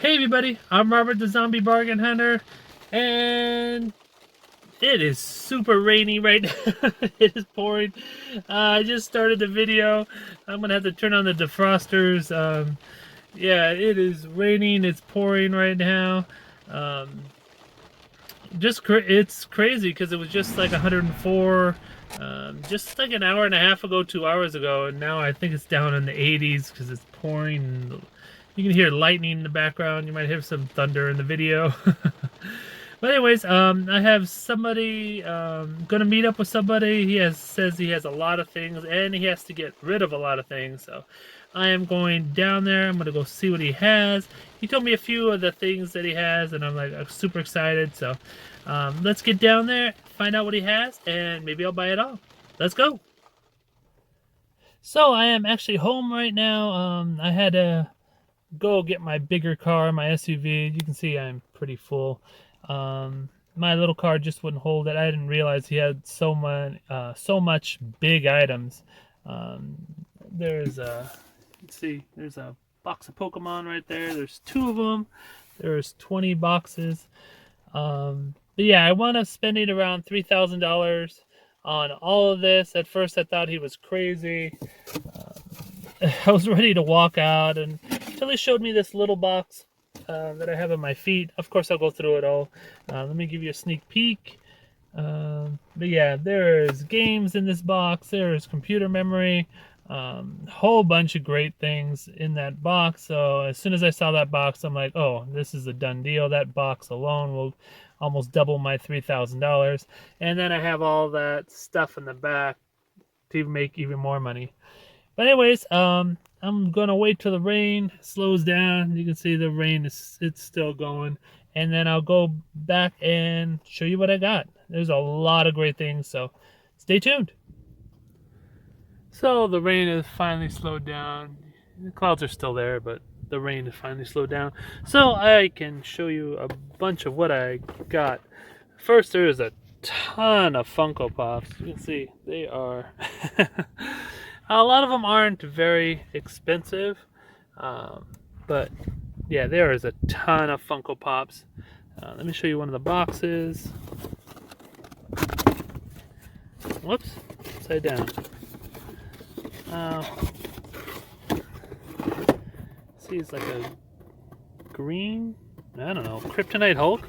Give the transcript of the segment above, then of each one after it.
Hey everybody, I'm Robert the Zombie Bargain Hunter, and it is super rainy right now. It is pouring. I just started the video. I'm gonna have to turn on the defrosters. Yeah, it is raining. It's pouring right now. Um, it's crazy because it was just like 104 just like an hour and a half ago, 2 hours ago, and now I think it's down in the 80s because it's pouring. And you can hear lightning in the background. You might hear some thunder in the video. But anyways, I have somebody gonna meet up with somebody. Says he has a lot of things and he has to get rid of a lot of things. So I am going down there. I'm gonna go see what he has. He told me a few of the things that he has, and I'm like super excited. So let's get down there, find out what he has, and maybe I'll buy it all. Let's go. So I am actually home right now. I had to go get my bigger car, my SUV. You can see I'm pretty full. My little car just wouldn't hold it. I didn't realize he had so much big items. There's a, let's see, there's a box of Pokemon right there. There's 2 of them. There's 20 boxes. But yeah, I wound up spending around $3,000 on all of this. At first, I thought he was crazy. I was ready to walk out until he showed me this little box that I have on my feet. Of course, I'll go through it all. Let me give you a sneak peek. But yeah, there's games in this box. There's computer memory. Whole bunch of great things in that box. So as soon as I saw that box, I'm like, oh, this is a done deal. That box alone will almost double my $3,000. And then I have all that stuff in the back to make even more money. But anyways, I'm gonna wait till the rain slows down. You can see the rain it's still going, and then I'll go back and show you what I got. There's a lot of great things, so stay tuned. So the rain has finally slowed down. The clouds are still there, but the rain has finally slowed down. So I can show you a bunch of what I got. First, there is a ton of Funko Pops. You can see they are. A lot of them aren't very expensive, but yeah, there is a ton of Funko Pops. Let me show you one of the boxes. Whoops, upside down. See, it's like a green, I don't know, Kryptonite Hulk.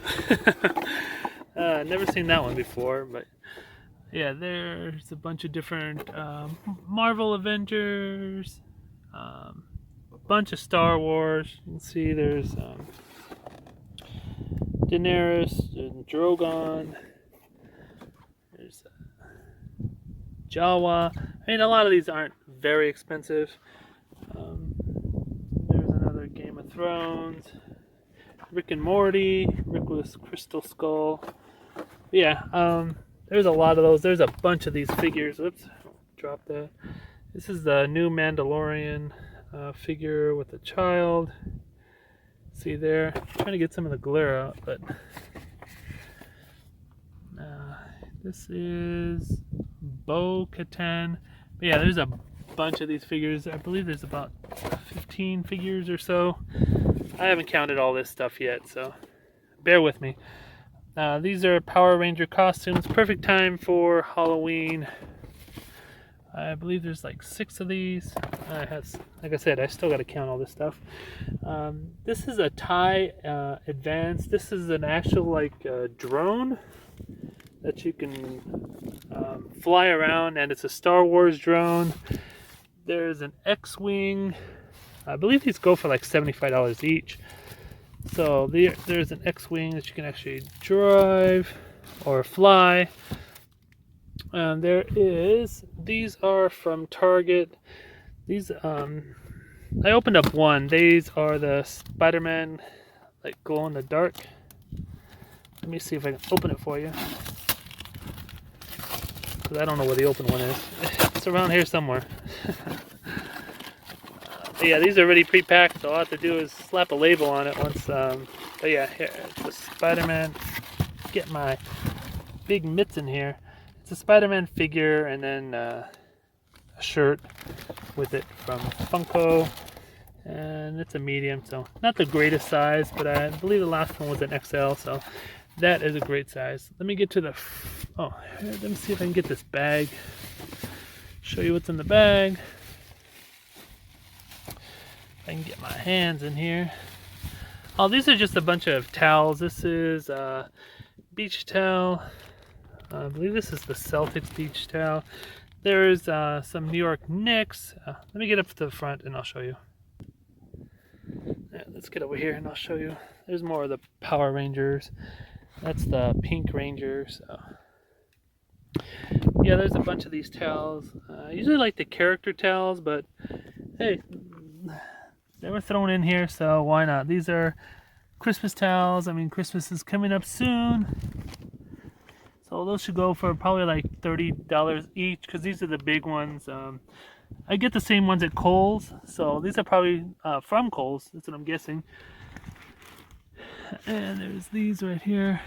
Never seen that one before, but yeah, there's a bunch of different Marvel Avengers, a bunch of Star Wars. You can see there's Daenerys and Drogon. There's Jawa. I mean, a lot of these aren't very expensive. There's another Game of Thrones. Rick and Morty. Rick with Crystal Skull. Yeah, there's a lot of those. There's a bunch of these figures. Oops, drop that. This is the new Mandalorian figure with a child. See there? I'm trying to get some of the glare out, but this is Bo-Katan. But yeah, there's a bunch of these figures. I believe there's about 15 figures or so. I haven't counted all this stuff yet, so bear with me. These are Power Ranger costumes. Perfect time for Halloween. I believe there's like 6 of these. Like I said, I still got to count all this stuff. This is a TIE Advance. This is an actual like drone that you can fly around, and it's a Star Wars drone. There's an X-Wing. I believe these go for like $75 each. So there's an X-Wing that you can actually drive or fly. And there is, these are from Target. These, I opened up one. These are the Spider-Man, like glow in the dark. Let me see if I can open it for you. Because I don't know where the open one is. It's around here somewhere. Yeah, these are already pre-packed, so all I have to do is slap a label on it once. But yeah, here, it's a Spider-Man. Get my big mitts in here. It's a Spider-Man figure, and then a shirt with it from Funko. and it's a medium, so not the greatest size, but I believe the last one was an XL, so that is a great size. Let me get to the, oh, let me see if I can get this bag, show you what's in the bag. If I can get my hands in here. Oh, these are just a bunch of towels. This is beach towel. I believe this is the Celtics beach towel. There's some New York Knicks. Let me get up to the front and I'll show you. Yeah, let's get over here and I'll show you. There's more of the Power Rangers. That's the Pink Ranger. So yeah, there's a bunch of these towels. I usually like the character towels, but hey, they were thrown in here, so why not? These are Christmas towels. I mean, Christmas is coming up soon. So those should go for probably like $30 each, because these are the big ones. I get the same ones at Kohl's, so these are probably from Kohl's. That's what I'm guessing. And there's these right here.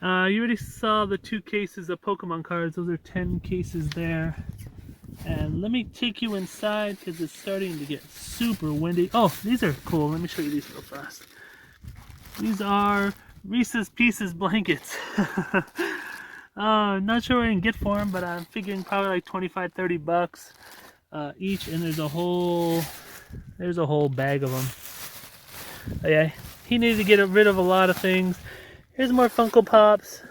You already saw the 2 cases of Pokemon cards. Those are 10 cases there. And let me take you inside because it's starting to get super windy. Oh, these are cool. Let me show you these real fast. These are Reese's Pieces blankets. Not sure what I can get for them, but I'm figuring probably like 25, 30 bucks each. And there's a whole bag of them. Oh, yeah, he needed to get rid of a lot of things. Here's more Funko Pops.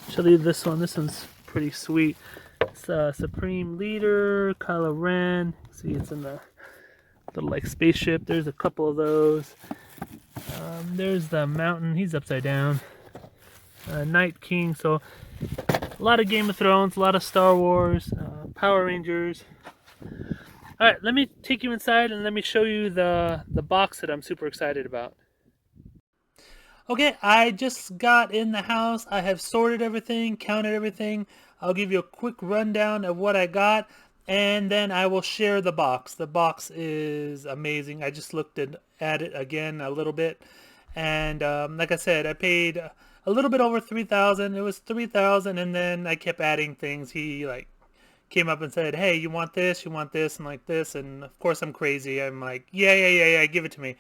Show you this one. This one's pretty sweet. It's Supreme Leader, Kylo Ren. See, it's in the little like spaceship. There's a couple of those. There's the mountain. He's upside down. Night King. So a lot of Game of Thrones, a lot of Star Wars, Power Rangers. All right, let me take you inside and let me show you the box that I'm super excited about. Okay, I just got in the house. I have sorted everything, counted everything. I'll give you a quick rundown of what I got, and then I will share the box. The box is amazing. I just looked at it again a little bit, and like I said, I paid a little bit over $3,000. It was $3,000, and then I kept adding things. He like came up and said, "Hey, you want this, and like this," and of course I'm crazy. I'm like, yeah, give it to me.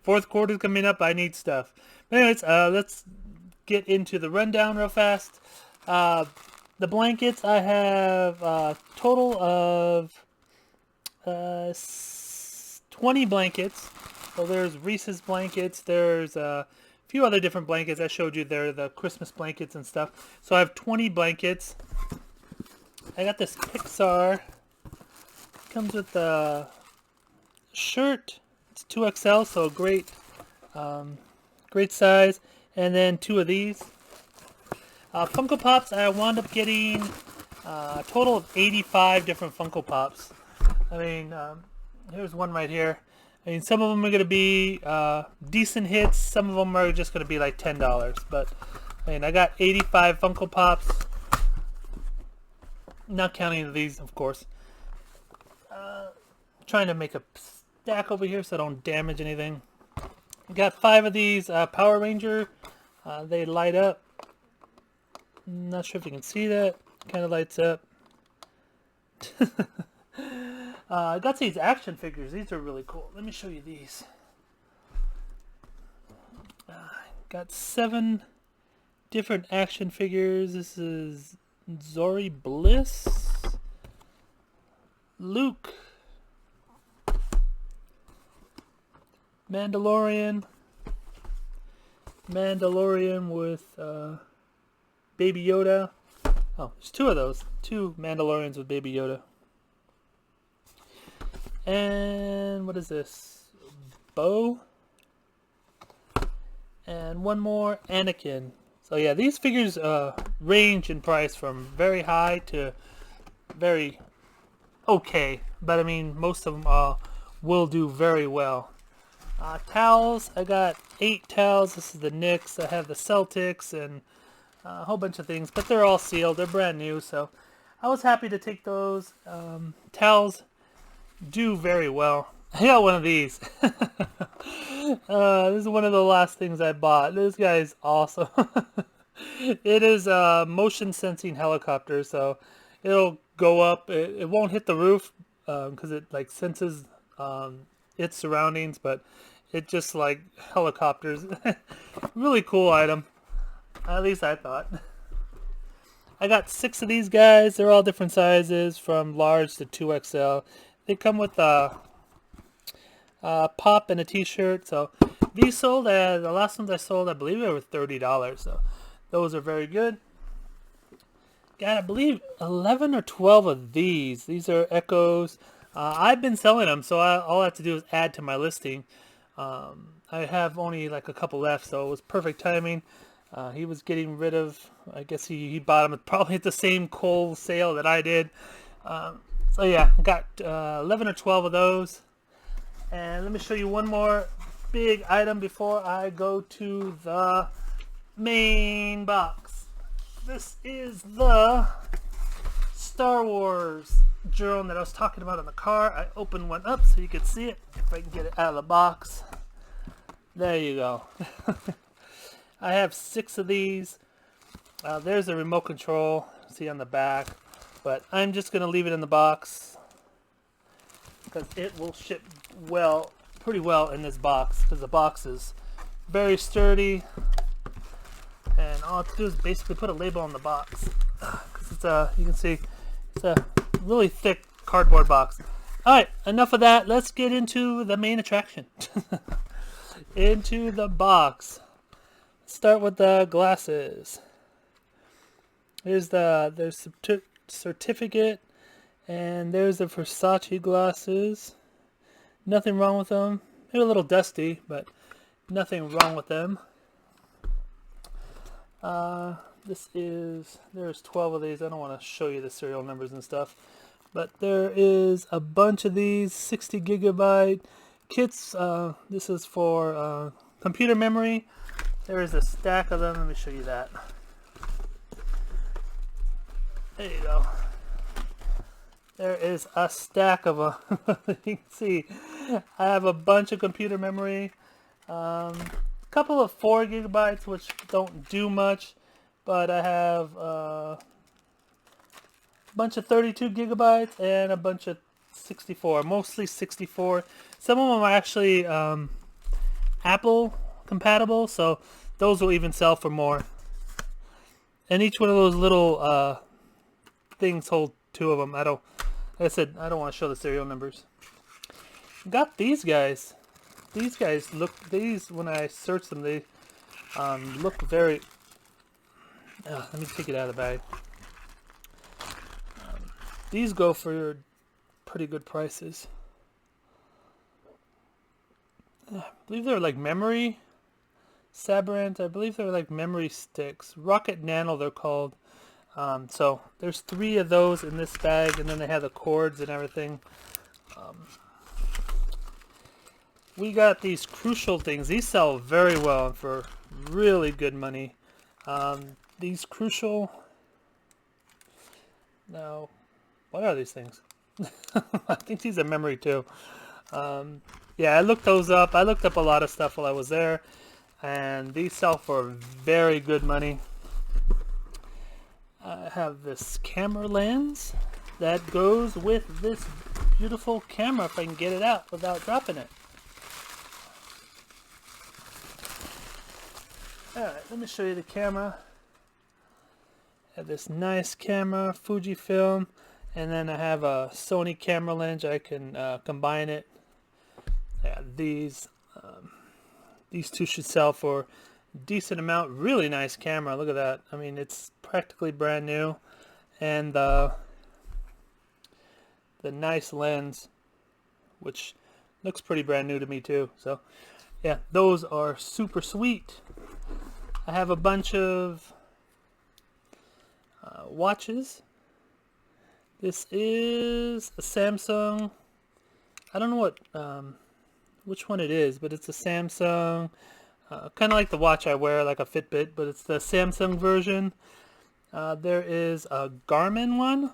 Fourth quarter's coming up. I need stuff. But anyways, let's get into the rundown real fast. The blankets, I have a total of 20 blankets. So there's Reese's blankets. There's a few other different blankets. I showed you there, the Christmas blankets and stuff. So I have 20 blankets. I got this Pixar. Comes with a shirt. It's 2XL, so great, great size. And then 2 of these. Funko Pops, I wound up getting a total of 85 different Funko Pops. I mean, here's one right here. I mean, some of them are going to be decent hits. Some of them are just going to be like $10. But, I mean, I got 85 Funko Pops. Not counting these, of course. Trying to make a stack over here so I don't damage anything. Got 5 of these Power Ranger. They light up. Not sure if you can see that. Kind of lights up. I got these action figures. These are really cool. Let me show you these. Got 7 different action figures. This is Zori Bliss, Luke, Mandalorian with Baby Yoda. Oh, there's 2 of those. 2 Mandalorians with Baby Yoda. And what is this? Bo. And one more, Anakin. So yeah, these figures range in price from very high to very okay. But I mean, most of them will do very well. Towels, I got 8 towels. This is the Knicks. I have the Celtics and a whole bunch of things. But they're all sealed. They're brand new. So I was happy to take those. Towels do very well. I got one of these. This is one of the last things I bought. This guy is awesome. It is a motion sensing helicopter, so it'll go up. It won't hit the roof because it like senses its surroundings, but it just like helicopters. Really cool item. At least I thought. I got 6 of these guys. They're all different sizes, from large to 2XL. They come with a pop and a t-shirt. So these sold at, the last ones I sold, I believe they were $30. So those are very good. Got, I believe, 11 or 12 of these. These are Echoes. I've been selling them, so all I have to do is add to my listing. I have only like a couple left, so it was perfect timing. He was getting rid of, I guess he bought them probably at the same Kohl sale that I did. So yeah, I got 11 or 12 of those. And let me show you one more big item before I go to the main box. This is the Star Wars drone that I was talking about in the car. I opened one up so you can see it, if I can get it out of the box. There you go. I have 6 of these. There's a remote control, see on the back, but I'm just going to leave it in the box because it will ship pretty well in this box, because the box is very sturdy, and all I have to do is basically put a label on the box, because it's you can see it's a really thick cardboard box. Alright, enough of that. Let's get into the main attraction. Into the box. Start with the glasses. There's the certificate, and there's the Versace glasses. Nothing wrong with them. They're a little dusty, but nothing wrong with them. There's 12 of these. I don't want to show you the serial numbers and stuff, but there is a bunch of these 60 gigabyte kits. This is for computer memory. There is a stack of them. Let me show you that. There you go. There is a stack of them. You can see I have a bunch of computer memory. A couple of 4 gigabytes, which don't do much, but I have a bunch of 32 gigabytes and a bunch of 64, mostly 64. Some of them are actually Apple compatible, so those will even sell for more. And each one of those little things hold 2 of them. Like I said, I don't want to show the serial numbers. Got these guys. These guys when I searched them, they look very... let me take it out of the bag. These go for pretty good prices. I believe they're like memory Sabrent. I believe they're like memory sticks. Rocket Nano they're called. So there's 3 of those in this bag, and then they have the cords and everything. We got these Crucial things. These sell very well for really good money. These Crucial... Now, what are these things? I think these are memory too. Yeah, I looked those up. I looked up a lot of stuff while I was there, and these sell for very good money. I have this camera lens that goes with this beautiful camera, if I can get it out without dropping it. Alright, let me show you the camera. I have this nice camera, Fujifilm, and then I have a Sony camera lens. I can combine it. Yeah, these 2 should sell for a decent amount. Really nice camera. Look at that. I mean, it's practically brand new, and the nice lens, which looks pretty brand new to me too. So yeah, those are super sweet. I have a bunch of watches. This is a Samsung. I don't know what which one it is, but it's a Samsung, kind of like the watch I wear, like a Fitbit, but it's the Samsung version. There is a Garmin one,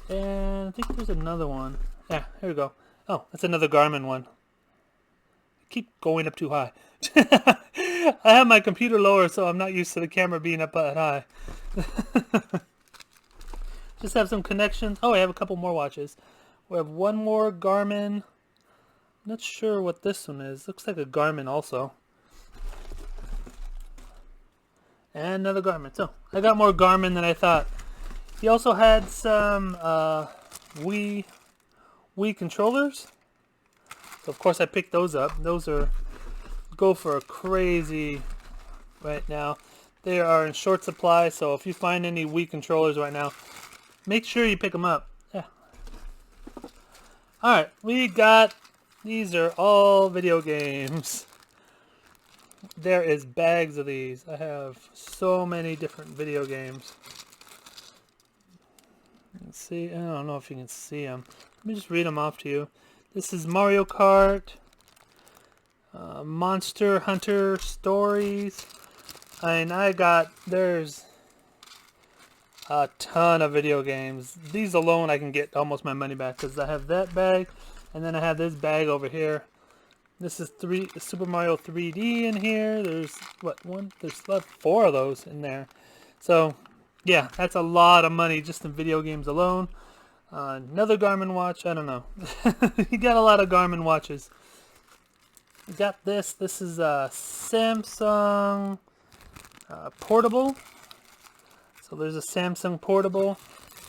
and I think there's another one. Yeah, here we go. Oh, that's another Garmin one. I keep going up too high. I have my computer lower, so I'm not used to the camera being up that high. Just have some connections. Oh, I have a couple more watches. We have one more Garmin. Not sure what this one is. Looks like a Garmin also. And another Garmin. So, I got more Garmin than I thought. He also had some Wii Controllers. So, of course, I picked those up. Those go for a crazy right now. They are in short supply, so if you find any Wii Controllers right now, make sure you pick them up. Yeah. Alright, these are all video games. There is bags of these. I have so many different video games. Let's see, I don't know if you can see them. Let me just read them off to you. This is Mario Kart, Monster Hunter Stories. There's a ton of video games. These alone I can get almost my money back because I have that bag, and then I have this bag over here. This is Super Mario 3D in here. There's there's 4 of those in there. So yeah, that's a lot of money just in video games alone. Another Garmin watch. I don't know. You got a lot of Garmin watches. You got this. This is a Samsung portable. So there's a Samsung portable,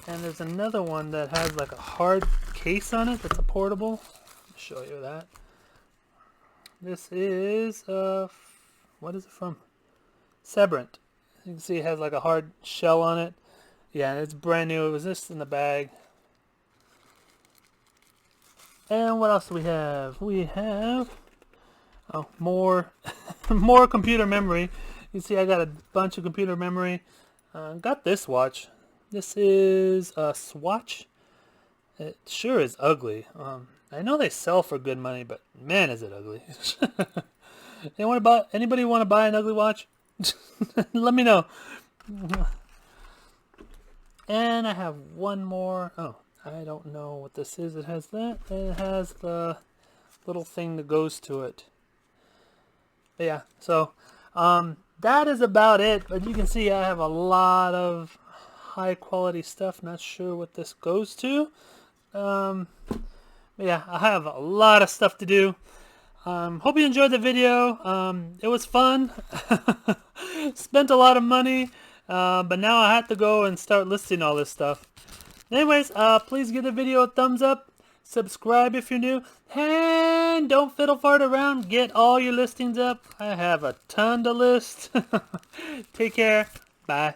and there's another one that has like a hard case on it. That's a portable. I'll show you that. This is what is it from? Sebrant. You can see it has like a hard shell on it. Yeah, it's brand new. It was just in the bag. And what else do we have? We have more more computer memory. You see I got a bunch of computer memory. Got this watch. This is a Swatch. It sure is ugly. I know they sell for good money, but man, is it ugly. Anybody want to buy an ugly watch? Let me know. And I have one more. Oh, I don't know what this is. It has that, and it has the little thing that goes to it. But yeah, so that is about it. But you can see I have a lot of high quality stuff. Not sure what this goes to. Yeah, I have a lot of stuff to do. Hope you enjoyed the video. It was fun. Spent a lot of money, but now I have to go and start listing all this stuff. Anyways, please give the video a thumbs up. Subscribe if you're new. And don't fiddle fart around. Get all your listings up. I have a ton to list. Take care. Bye.